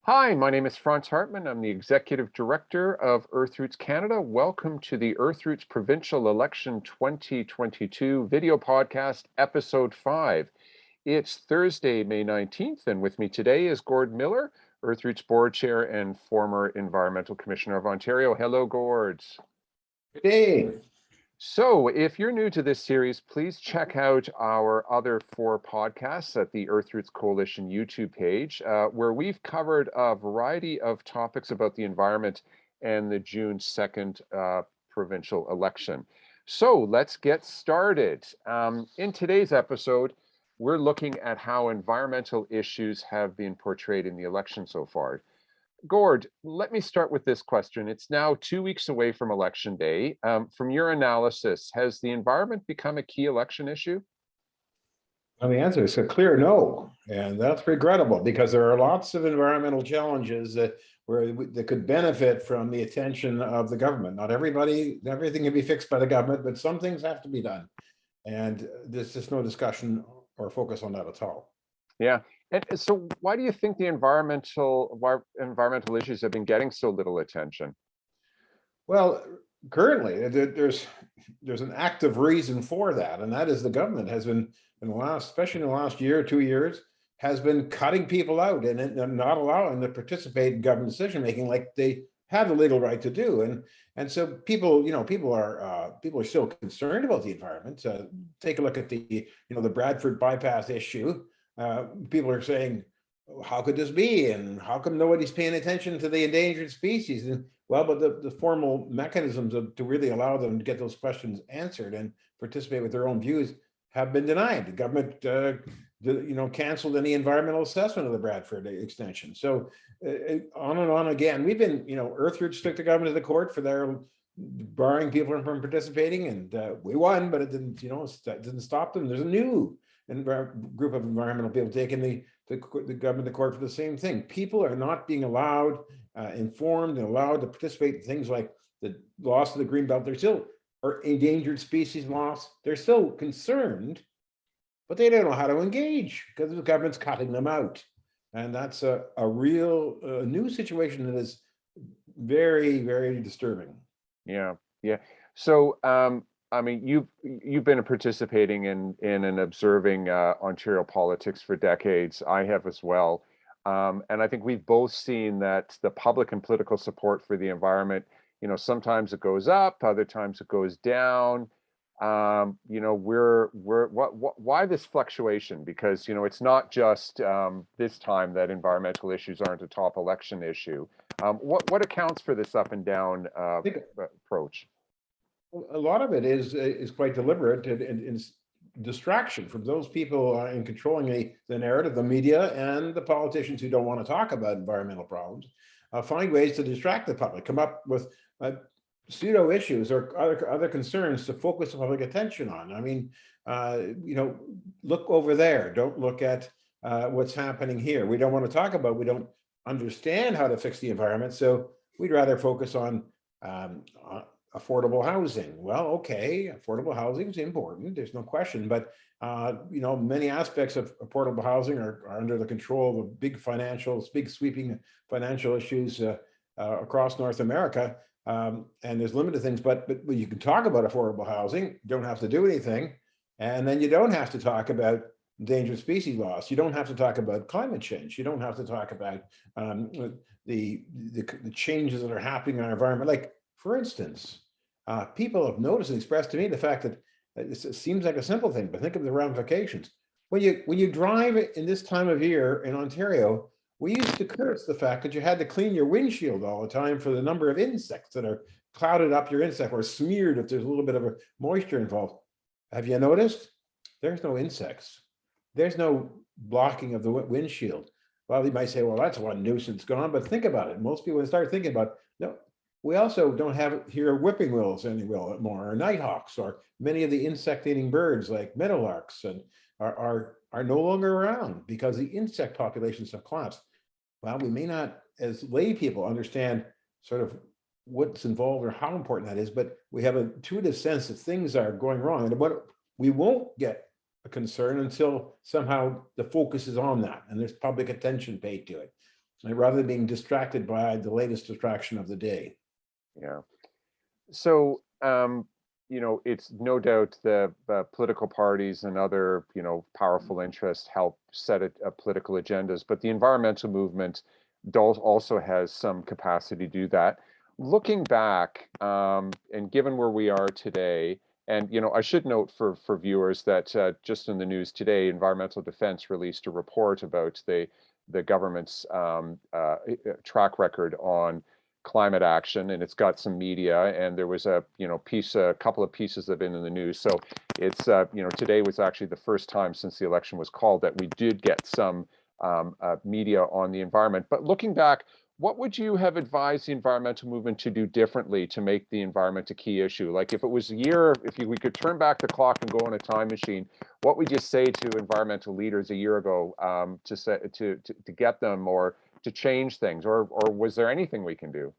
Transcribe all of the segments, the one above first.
Hi, my name is Franz Hartmann. I'm the Executive Director of Earthroots Canada. Welcome to the Earthroots Provincial Election 2022 video podcast, episode 5. It's Thursday, May 19th, and with me today is Gord Miller, Earthroots Board Chair and former Environmental Commissioner of Ontario. Hello, Gord. Good day. So, if you're new to this series, please check out our other 4 podcasts at the Earthroots Coalition YouTube page, where we've covered a variety of topics about the environment and the June 2nd provincial election. So, let's get started. In today's episode, we're looking at how environmental issues have been portrayed in the election so far. Gord, let me start with this question. It's now 2 weeks away from Election Day. From your analysis, has the environment become a key election issue? Well, the answer is a clear no, and that's regrettable because there are lots of environmental challenges that could benefit from the attention of the government. Not everything can be fixed by the government, but some things have to be done, and there's just no discussion or focus on that at all. Yeah. And so why do you think the environmental issues have been getting so little attention? Well, currently there's an active reason for that, and that is the government has been especially in the last year, 2 years, has been cutting people out and not allowing them to participate in government decision making like they have the legal right to do. And so people are still concerned about the environment. Take a look at the Bradford bypass issue. People are saying, how could this be? And how come nobody's paying attention to the endangered species? And well, but the formal mechanisms to really allow them to get those questions answered and participate with their own views have been denied. The government, canceled any environmental assessment of the Bradford extension. So on and on again. We've been, Earthroots took the government to the court for their barring people from participating, and we won, but it didn't, it didn't stop them. There's a new group of environmental people taking the government to court for the same thing. People are not being allowed, informed and allowed to participate in things like the loss of the green belt. They're still, or endangered species loss. They're still concerned, but they don't know how to engage because the government's cutting them out. And that's a real new situation that is very, very disturbing. Yeah. So, you've been participating in and observing Ontario politics for decades. I have as well. And I think we've both seen that the public and political support for the environment, sometimes it goes up, other times it goes down. Why this fluctuation? Because, it's not just this time that environmental issues aren't a top election issue. What accounts for this up and down approach? A lot of it is quite deliberate and distraction from those people in controlling the narrative, the media, and the politicians who don't want to talk about environmental problems. Find ways to distract the public, come up with pseudo issues or other concerns to focus the public attention on. I mean, look over there. Don't look at what's happening here. We don't want to talk about. We don't understand how to fix the environment, so we'd rather focus on affordable housing. Well, okay, affordable housing is important. There's no question, but many aspects of affordable housing are under the control of big sweeping financial issues across North America. And there's limited things, but you can talk about affordable housing. You don't have to do anything, and then you don't have to talk about endangered species loss. You don't have to talk about climate change. You don't have to talk about the changes that are happening in our environment. Like, for instance, people have noticed and expressed to me the fact that it seems like a simple thing, but think of the ramifications. When you drive in this time of year in Ontario, we used to curse the fact that you had to clean your windshield all the time for the number of insects that are clouded up your insect or smeared if there's a little bit of a moisture involved. Have you noticed? There's no insects. There's no blocking of the windshield. Well, you might say, well, that's one nuisance gone, but think about it. Most people start thinking about, no, we also don't have here whipping willows anymore, or nighthawks, or many of the insect-eating birds like meadowlarks and are no longer around because the insect populations have collapsed. Well, we may not, as lay people, understand sort of what's involved or how important that is, but we have an intuitive sense that things are going wrong, and what we won't get a concern until somehow the focus is on that and there's public attention paid to it. rather than being distracted by the latest distraction of the day. Yeah. So, it's no doubt the political parties and other, powerful interests help set political agendas, but the environmental movement does also has some capacity to do that. Looking back, and given where we are today, and I should note for viewers that just in the news today, Environmental Defense released a report about the government's track record on climate action, and it's got some media, and there was a couple of pieces that have been in the news. So it's today was actually the first time since the election was called that we did get some media on the environment. But looking back, what would you have advised the environmental movement to do differently to make the environment a key issue? Like if it was we could turn back the clock and go on a time machine, what would you say to environmental leaders a year ago to get them or to change things, or was there anything we can do?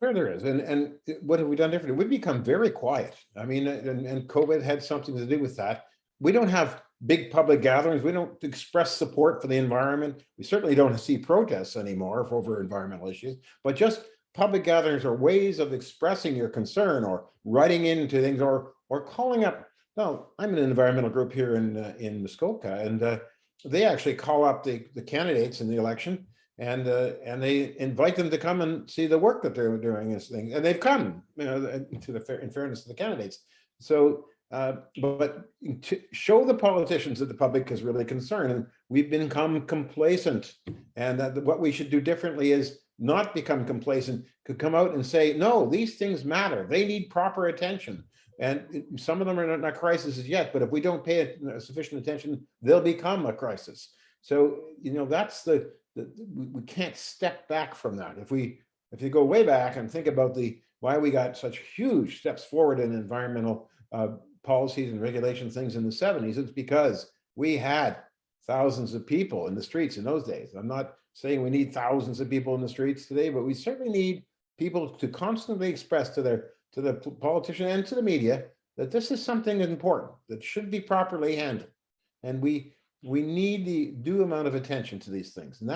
Sure, there is. And what have we done differently? We've become very quiet. I mean, and COVID had something to do with that. We don't have big public gatherings. We don't express support for the environment. We certainly don't see protests anymore over environmental issues, but just public gatherings are ways of expressing your concern or writing into things or calling up. Well, I'm in an environmental group here in Muskoka, and they actually call up the candidates in the election, and they invite them to come and see the work that they're doing this thing, and they've come, in fairness to the candidates. So, but to show the politicians that the public is really concerned, and we've become complacent, and that what we should do differently is not become complacent, could come out and say, no, these things matter. They need proper attention. And some of them are not crises yet, but if we don't pay sufficient attention, they'll become a crisis. So, that's we can't step back from that. If you go way back and think about why we got such huge steps forward in environmental policies and regulation things in the 70s, it's because we had thousands of people in the streets in those days. I'm not saying we need thousands of people in the streets today, but we certainly need people to constantly express to the politician and to the media that this is something important that should be properly handled. And we need the due amount of attention to these things. And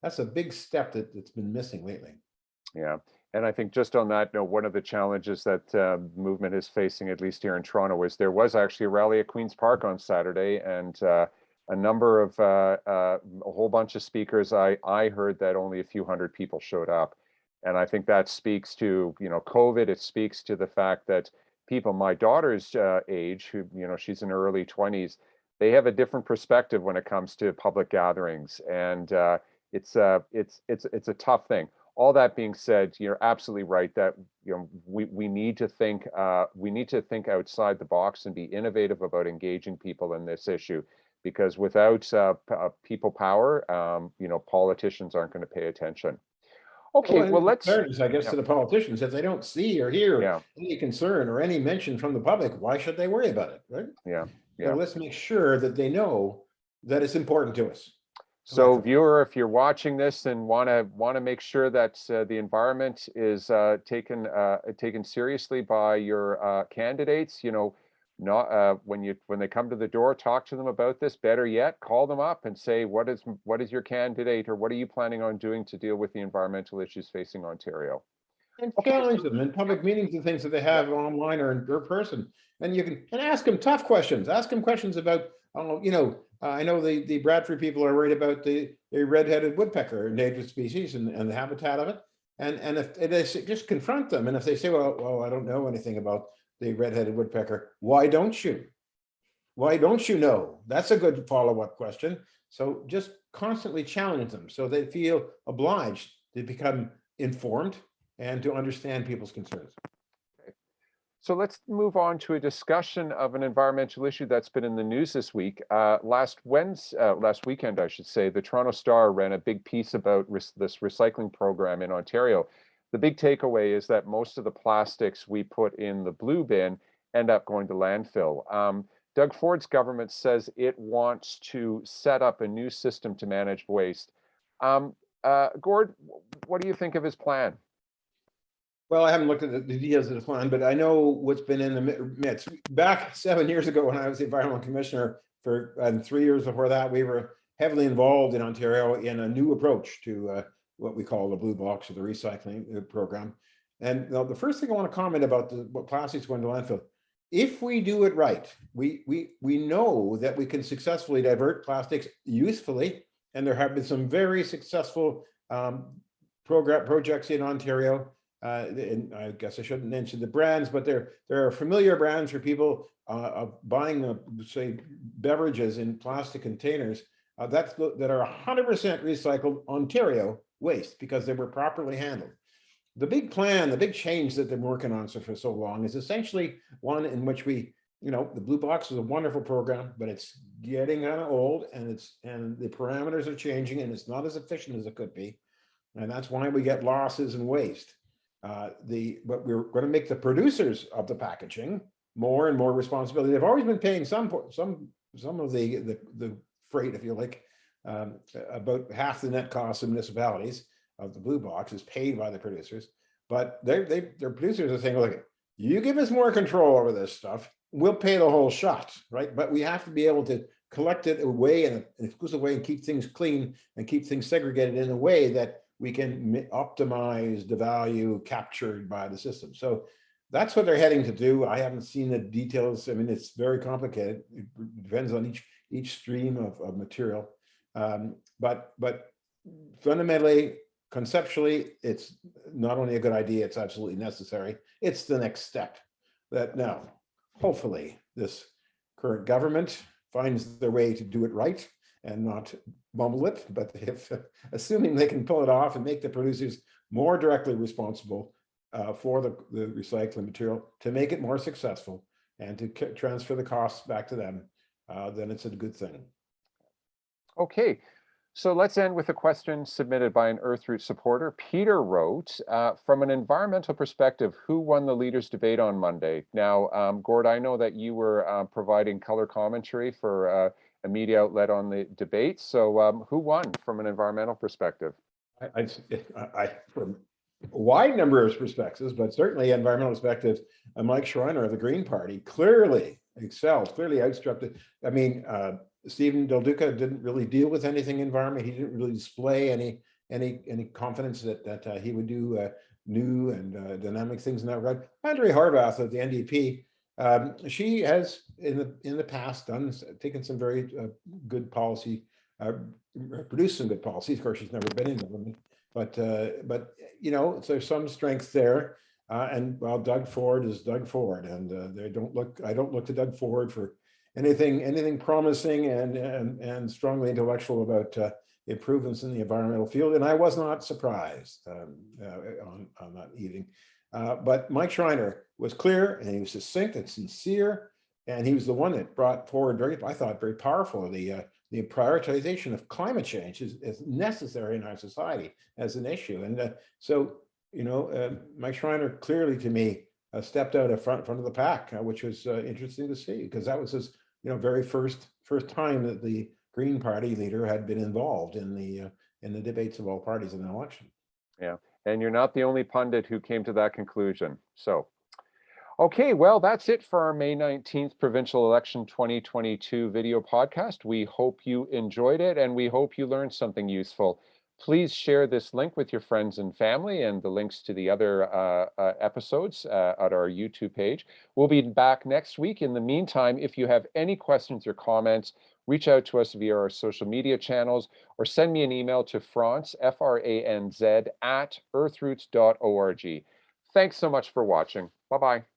that's a big step that's been missing lately. Yeah. And I think just on that note, one of the challenges that movement is facing, at least here in Toronto, is there was actually a rally at Queen's Park on Saturday, and a number of a whole bunch of speakers. I heard that only a few hundred people showed up, and I think that speaks to COVID. It speaks to the fact that people my daughter's age, who she's in her early 20s, they have a different perspective when it comes to public gatherings, and it's a tough thing. All that being said, you're absolutely right that we need to think outside the box and be innovative about engaging people in this issue, because without people power, politicians aren't going to pay attention. Okay, well, let's. Fairness, I guess, Yeah, to the politicians, if they don't see or hear yeah, any concern or any mention from the public, why should they worry about it, right? yeah, So yeah. let's make sure that they know that it's important to us. So, viewer, if you're watching this and want to make sure that the environment is taken seriously by your candidates, not when they come to the door, talk to them about this. Better yet, call them up and say, what is your candidate, or what are you planning on doing to deal with the environmental issues facing Ontario? And Okay. challenge them in public meetings and things that they have online or in person. And you can ask them tough questions. Ask them questions about, I know the Bradford people are worried about the red-headed woodpecker, endangered species, and the habitat of it. And if they just confront them, and if they say, well, I don't know anything about the red-headed woodpecker, why don't you? Why don't you know? That's a good follow-up question. So just constantly challenge them so they feel obliged to become informed and to understand people's concerns. Okay. So let's move on to a discussion of an environmental issue that's been in the news this week. Last weekend, I should say, the Toronto Star ran a big piece about this recycling program in Ontario. The big takeaway is that most of the plastics we put in the blue bin end up going to landfill. Doug Ford's government says it wants to set up a new system to manage waste. Gord, what do you think of his plan? Well, I haven't looked at the details of the plan, but I know what's been in the midst. Back 7 years ago, when I was the environmental commissioner, and 3 years before that, we were heavily involved in Ontario in a new approach to what we call the blue box or the recycling program. And the first thing I want to comment about what plastics going to landfill, if we do it right, we know that we can successfully divert plastics usefully, and there have been some very successful projects in Ontario. And I guess I shouldn't mention the brands, but there are familiar brands for people buying, say, beverages in plastic containers that are 100% recycled Ontario waste because they were properly handled. The big plan, the big change that they're working on for so long is essentially one in which we, the Blue Box is a wonderful program, but it's getting kind of old, and the parameters are changing, and it's not as efficient as it could be, and that's why we get losses and waste. But we're going to make the producers of the packaging more and more responsibility. They've always been paying some of the freight, if you like, about half the net cost of municipalities of the blue box is paid by the producers, but their producers are saying, look, you give us more control over this stuff, we'll pay the whole shot, right? But we have to be able to collect it away in an exclusive way and keep things clean and keep things segregated in a way that we can optimize the value captured by the system. So that's what they're heading to do. I haven't seen the details. I mean, it's very complicated. It depends on each stream of material. But fundamentally, conceptually, it's not only a good idea, it's absolutely necessary. It's the next step that now, hopefully, this current government finds their way to do it right and not bumble it. But if assuming they can pull it off and make the producers more directly responsible for the recycling material to make it more successful and to transfer the costs back to them, then it's a good thing. Okay, so let's end with a question submitted by an Earthroot supporter. Peter wrote, from an environmental perspective, who won the leaders' debate on Monday? Now, Gord, I know that you were providing color commentary for a media outlet on the debate. So who won from an environmental perspective? From a wide number of perspectives, but certainly environmental perspectives, Mike Schreiner of the Green Party clearly excelled, clearly outstruck it. I mean, Stephen Del Duca didn't really deal with anything environment. He didn't really display any confidence that he would do new and dynamic things in that regard. Andrea Horwath of the NDP, she has in the past taken some very good policy, produced some good policies. Of course, she's never been in government, but so there's some strength there. And well, Doug Ford is Doug Ford, and I don't look to Doug Ford for anything promising and strongly intellectual about improvements in the environmental field. And I was not surprised on that evening. But Mike Schreiner was clear, and he was succinct and sincere, and he was the one that brought forward very powerful the prioritization of climate change is necessary in our society as an issue. And Mike Schreiner clearly, to me, stepped out of front of the pack, which was interesting to see, because that was his very first time that the Green Party leader had been involved in the debates of all parties in an election. Yeah, and you're not the only pundit who came to that conclusion. So, okay, well, that's it for our May 19th Provincial Election 2022 video podcast. We hope you enjoyed it, and we hope you learned something useful. Please share this link with your friends and family, and the links to the other episodes at our YouTube page. We'll be back next week. In the meantime, if you have any questions or comments, reach out to us via our social media channels or send me an email to Franz, Franz, @earthroots.org. Thanks so much for watching. Bye-bye.